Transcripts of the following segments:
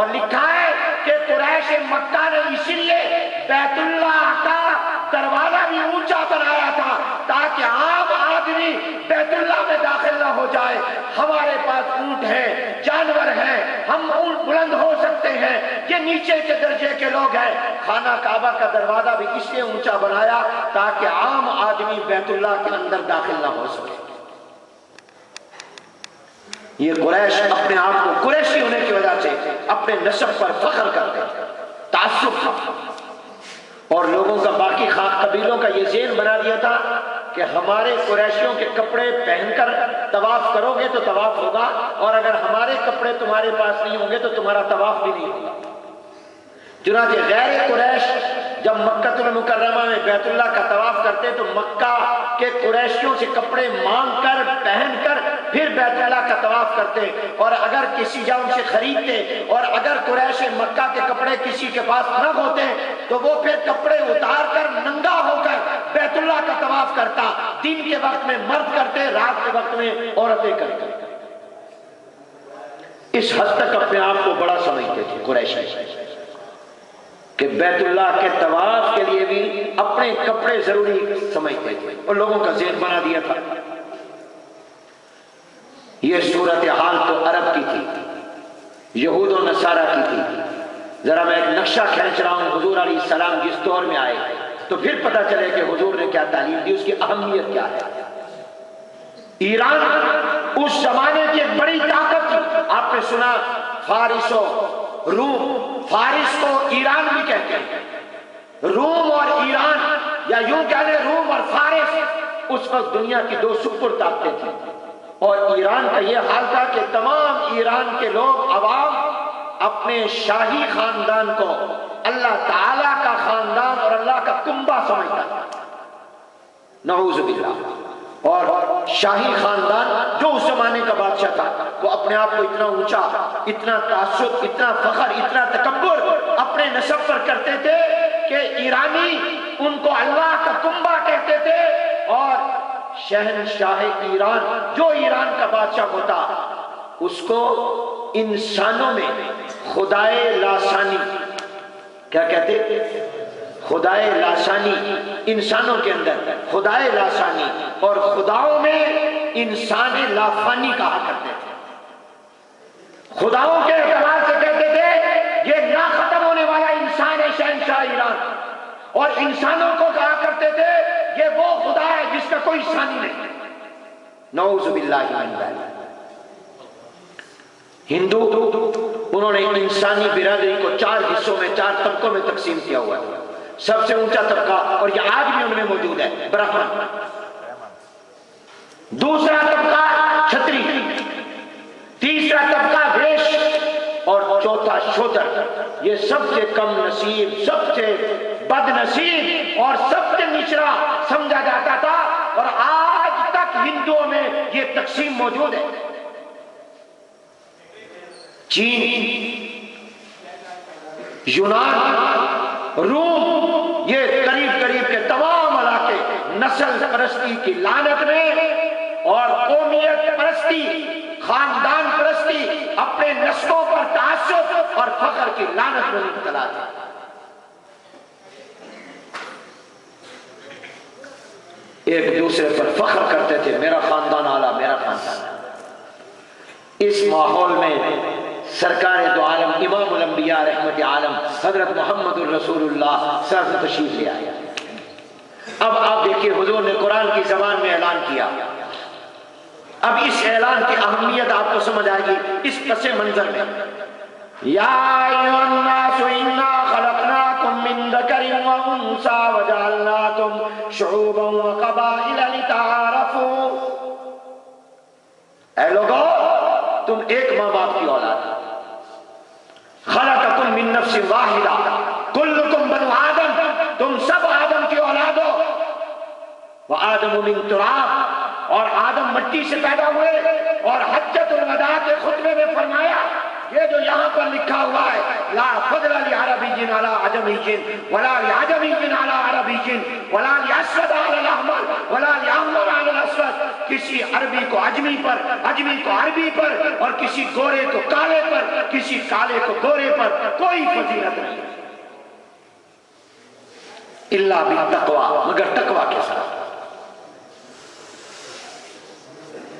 اور لکھا ہے کہ قریش مکہ نے اسی لیے بیت اللہ کا دروازہ بھی اونچا بنایا تھا تاکہ عام آدمی بیت اللہ میں داخل نہ ہو جائے. ہمارے پاس اونٹ ہیں، جانور ہیں، ہم اونٹ بلند ہو سکتے ہیں، یہ نیچے کے درجے کے لوگ ہیں. خانہ کعبہ کا دروازہ بھی اس لیے اونچا بنایا تاکہ عام آدمی بیت اللہ کے اندر داخل نہ ہو سکے. یہ قریش اپنے آپ کو قریشی ہونے کی وجہ سے اپنے نسب پر فخر کرتے تھے، تعصب تھا، اور لوگوں کا باقی قبیلوں کا یہ ذہن بنا دیا تھا کہ ہمارے قریشیوں کے کپڑے پہن کر طواف کرو گے تو طواف ہوگا، اور اگر ہمارے کپڑے تمہارے پاس نہیں ہوں گے تو تمہارا طواف بھی نہیں ہوگا. چنانچہ غیر قریش جب مکہ المکرمہ میں بیت اللہ کا طواف کرتے تو مکہ کے قریشیوں سے کپڑے مانگ کر پہن کر پھر بیت اللہ کا طواف کرتے، اور اگر کسی جا ان سے خریدتے اور اگر قریش مکہ کے کپڑے کسی کے پاس نہ ہوتے تو وہ پھر کپڑے اتار کر ننگا ہو کر بیت اللہ کا طواف کرتا. دن کے وقت میں مرد کرتے، رات کے وقت میں عورتیں کرتے. اس حد تک اپنے آپ کو بڑا سمجھتے تھے قریشی کہ بیت اللہ کے طواف کے لیے بھی اپنے کپڑے ضروری سمجھتے تھے اور لوگوں کا ذہن بنا دیا تھا. یہ صورتحال تو عرب کی تھی، یہود و نصارہ کی تھی. ذرا میں ایک نقشہ کھینچ رہا ہوں. حضور علیہ السلام جس دور میں آئے تو پھر پتہ چلے کہ حضور نے کیا تعلیم دی، اس کی اہمیت کیا ہے. ایران اس زمانے کی ایک بڑی طاقت تھی. آپ نے سنا فارس و روم، فارس کو ایران بھی کہتے ہیں. روم اور ایران، یا یوں کہہ لیں روم اور فارس، اس وقت دنیا کی دو سپر طاقتیں تھیں. اور ایران کا یہ حال تھا کہ تمام ایران کے لوگ عوام اپنے شاہی خاندان کو اللہ تعالیٰ کا خاندان اور اللہ کا کنبہ سمجھتا تھا، نعوذ باللہ. اور شاہی خاندان جو اس زمانے کا بادشاہ تھا وہ اپنے آپ کو اتنا اونچا، اتنا تعصب، اتنا فخر، اتنا تکبر اپنے نسب پر کرتے تھے کہ ایرانی ان کو اللہ کا کنبہ کہتے تھے. اور شہنشاہ ایران جو ایران کا بادشاہ ہوتا اس کو انسانوں میں خدائے لاسانی، کیا کہتے ہیں؟ خدائے لاسانی. انسانوں کے اندر خدائے لاسانی اور خداؤں میں انسان لافانی کہا کرتے تھے. خداؤں کے اعتبار سے کہتے تھے یہ نہ ختم ہونے والا انسان ہے شہنشاہ ایران، اور انسانوں کو کہا کرتے تھے یہ وہ خدا ہے جس کا کوئی ثانی نہیں. نعوذ باللہ من ذلک. ہندو انہوں نے انسانی برادری کو 4 حصوں میں، 4 طبقوں میں تقسیم کیا ہوا ہے. سب سے اونچا طبقہ، اور یہ آج بھی ان میں موجود ہے، برہمن. دوسرا طبقہ چھتری، تیسرا طبقہ ویش، اور چوتھا شودر. یہ سب سے کم نصیب، سب سے بد نصیب اور سب سے نچلا سمجھا جاتا تھا، اور آج تک ہندوؤں میں یہ تقسیم موجود ہے. چین، یونان، روم، یہ قریب قریب کے تمام علاقے نسل پرستی کی لعنت میں اور قومیت پرستی، خاندان پرستی، اپنے نسلوں پر تعصب اور فخر کی لعنت میں مبتلا تھے. ایک دوسرے پر فخر کرتے تھے، میرا خاندان اعلیٰ، میرا خاندان. اس ماحول میں سرکار دو عالم امام الانبیاء رحمت عالم حضرت محمد الرسول اللہ صلی اللہ علیہ وسلم تشریف لے آئے. اب آپ دیکھیے حضور نے قرآن کی زبان میں اعلان کیا. اب اس اعلان کی اہمیت آپ کو سمجھ آئے گی اس پس منظر میں. یا ایھا الناس انا خلقناکم من ذکر و انثی وجعلناکم شعوبا وقبائل لتعارفوا. اے لوگو، تم ایک ماں باپ کی اولاد. خلقکم من نفس واحدہ کلکم بنو آدم، تم سب آدم کی اولاد ہو. وآدم من تراب، اور آدم مٹی سے پیدا ہوئے. اور حجۃ الوداع کے خطبے میں فرمایا یہ جو یہاں پر لکھا ہوا ہے لا فضل لعربی علی عجمی ولا لعجمی علی عربی ولا لاسود علی الاحمر ولا لاحمر علی الاسود، کسی عربی کو عجمی پر، عجمی کو عربی پر، اور کسی گورے کو کالے پر، کسی کالے کو گورے پر کوئی فضیلت نہیں الا بالتقوی، مگر تقوی کے ساتھ۔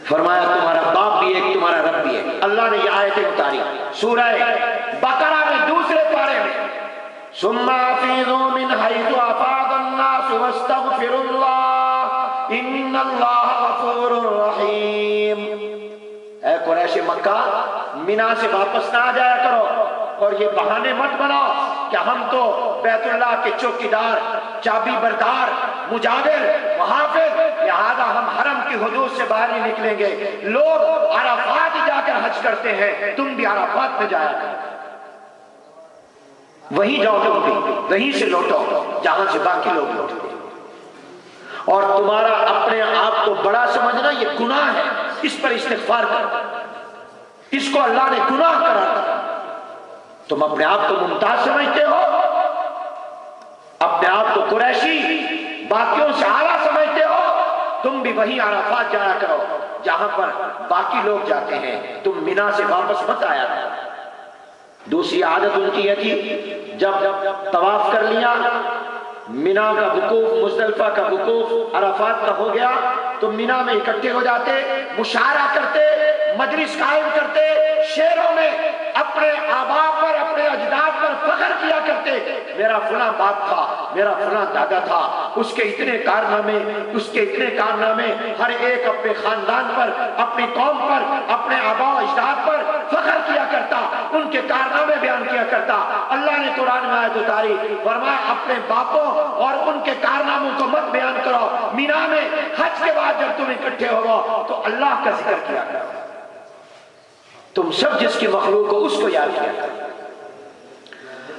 فرمایا تمہارا باپ بھی ایک، تمہارا رب بھی ایک۔ اللہ نے یہ آیتیں اتاری سورہ بقرہ میں دوسرے پارے میں، ثم افیضوا من حیث افاض الناس واستغفروا اللہ ان اللہ غفور رحیم۔ اے قریش مکہ، مینا سے واپس نہ آ جایا کرو اور یہ بہانے مت بناؤ کہ ہم تو بیت اللہ کے چوکیدار، چابی بردار، مجاور، محافظ، لہذا ہم حرم کی حدود سے باہر نہیں نکلیں گے۔ لوگ عرفات جا کر حج کرتے ہیں، تم بھی عرفات میں جایا کرو، وہیں جاؤ تم بھی، وہیں سے لوٹو جہاں سے باقی لوگ لوٹتے ہیں۔ اور تمہارا اپنے آپ کو بڑا سمجھنا یہ گناہ ہے، اس پر استغفار کرو، اس کو اللہ نے گناہ قرار دیا۔ تم اپنے آپ کو ممتاز سمجھتے ہو، اپنے آپ کو قریشی، باقیوں سے اعلیٰ سمجھتے ہو، تم بھی وہیں عرفات جایا کرو جہاں پر باقی لوگ جاتے ہیں، تم مینا سے واپس مت آیا کرو۔ دوسری عادت ان کی یہ تھی، جب طواف کر لیا، مینا کا وقوف، مزدلفہ کا وقوف عرفات کا ہو گیا، تو مینا میں اکٹھے ہو جاتے، مشاعرہ کرتے، مجلس قائم کرتے، شعروں میں اپنے آباء پر، اپنے اجداد پر فخر کیا کرتے، میرا فلاں باپ تھا، میرا فلاں دادا تھا، اس کے اتنے کارنامے، اس کے اتنے کارنامے، ہر ایک اپنے خاندان پر، اپنی قوم پر، اپنے آباء و اجداد پر فخر کیا کرتا، ان کے کارنامے بیان کیا کرتا۔ اللہ نے قرآن میں آیت اتاری، فرمایا اپنے باپوں اور ان کے کارناموں کو مت بیان کرو، مینا میں حج کے بعد جب تم اکٹھے ہو تو اللہ کا ذکر کیا کرو، تم سب جس کی مخلوق ہو اس کو یاد کیا کرو۔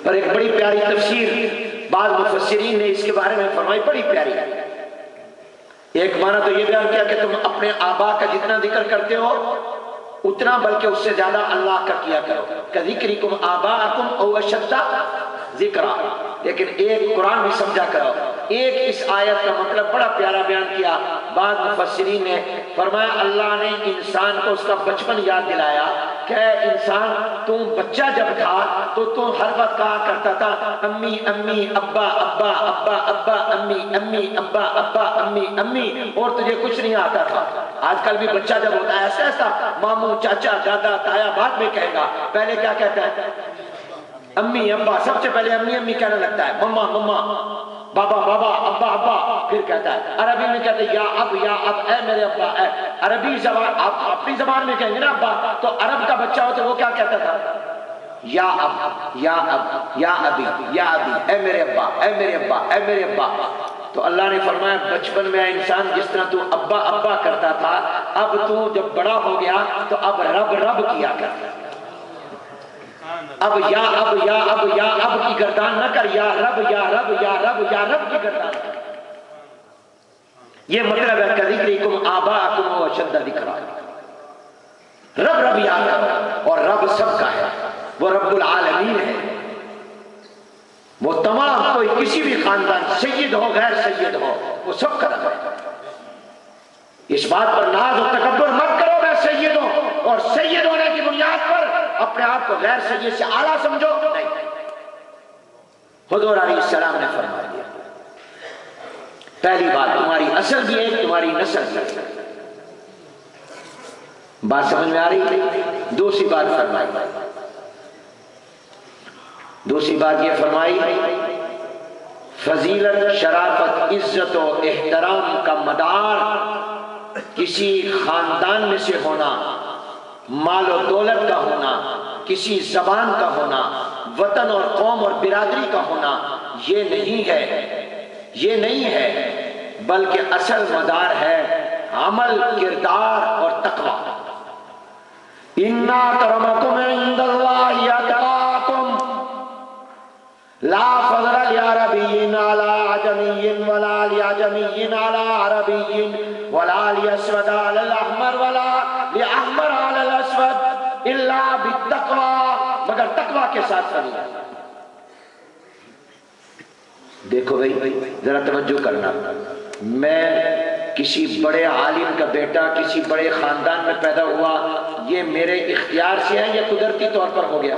پر ایک بڑی پیاری تفسیر بعض مفسرین نے اس کے بارے میں فرمائی، بڑی پیاری ہے۔ ایک معنی تو یہ بیان کیا کہ تم اپنے آبا کا جتنا ذکر کرتے ہو اتنا بلکہ اس سے زیادہ اللہ کا کیا کرو، کذکرکم آباءکم او اشد ذکرا۔ لیکن ایک قرآن بھی سمجھا کرو، ایک اس آیت کا مطلب بڑا پیارا بیان کیا۔ بعض مفسرین نے فرمایا اللہ نے انسان کو اس کا بچپن یاد دلایا کہ اے انسان، تم بچہ جب تھا تو تم ہر وقت کہا کرتا تھا امی امی، ابا ابا، ابا ابا، امی امی، ابا ابا، امی امی، اور تجھے کچھ نہیں آتا تھا۔ آج کل بھی بچہ جب ہوتا ہے ایسا ایسا ماموں، چاچا، دادا، تایا بعد میں کہے گا، پہلے کیا کہتا ہے؟ امی ابا، سب سے پہلے امی امی کہنے لگتا ہے، مما مما، بابا بابا، ابا ابا، پھر کہتا ہے۔ عربی میں کہتے ہیں یا اب، یا اب، اے میرے ابا، اے۔ عربی زبان، آپ اپنی زبان میں کہیں گے نا ابا، تو عرب کا بچہ ہو تو وہ کیا کہتا تھا؟ یا اب، یا اب، یا ابی، یا ابی، اے میرے ابا، اے میرے ابا، اے میرے ابا۔ تو اللہ نے فرمایا بچپن میں انسان جس طرح تو ابا ابا کرتا تھا، اب تو جب بڑا ہو گیا تو اب رب رب کیا کر۔ اب یا اب، یا اب، یا اب کی گردان نہ کر، یا رب، یا رب، یا رب، یا رب کی گردان کر۔ یہ مطلب ہے کذکرکم آباءکم و اشد ذکرا، رب رب یاد کرو، اور رب سب کا ہے، وہ رب العالمین ہے، وہ تمام، کوئی کسی بھی خاندان، سید ہو غیر سید ہو، وہ سب کا رب ہے۔ اس بات پر ناز و تکبر مت کرو میں سید ہوں، اور سید ہونے کی بنیاد پر اپنے آپ کو غیر سید سے اعلیٰ سمجھو، نہیں۔ حضور علیہ السلام نے فرما دیا، پہلی بات تمہاری اصل بھی ہے، تمہاری نسل بھی ہے۔ بات سمجھ میں آ رہی؟ دوسری بات فرمائی، دوسری بات یہ فرمائی، فضیلت، شرافت، عزت و احترام کا مدار کسی خاندان میں سے ہونا، مال و دولت کا ہونا، کسی زبان کا ہونا، وطن اور قوم اور برادری کا ہونا، یہ نہیں ہے، یہ نہیں ہے، بلکہ اصل مدار ہے عمل، کردار اور تقوی۔ اِنَّ أَكْرَمَكُمْ عِندَ اللَّهِ أَتْقَاكُمْ لا فضل لعربی علی عجمی ولا لعجمی علی عربی ولا لاسود علی الاحمر ولا لاحمر علی الاسود الا بالتقوی تقوی کے ساتھ بنی۔ دیکھو بھائی ذرا توجہ کرنا، میں کسی بڑے عالم کا بیٹا کسی بڑے خاندان میں پیدا ہوا، یہ میرے اختیار سے ہے یا قدرتی طور پر ہو گیا؟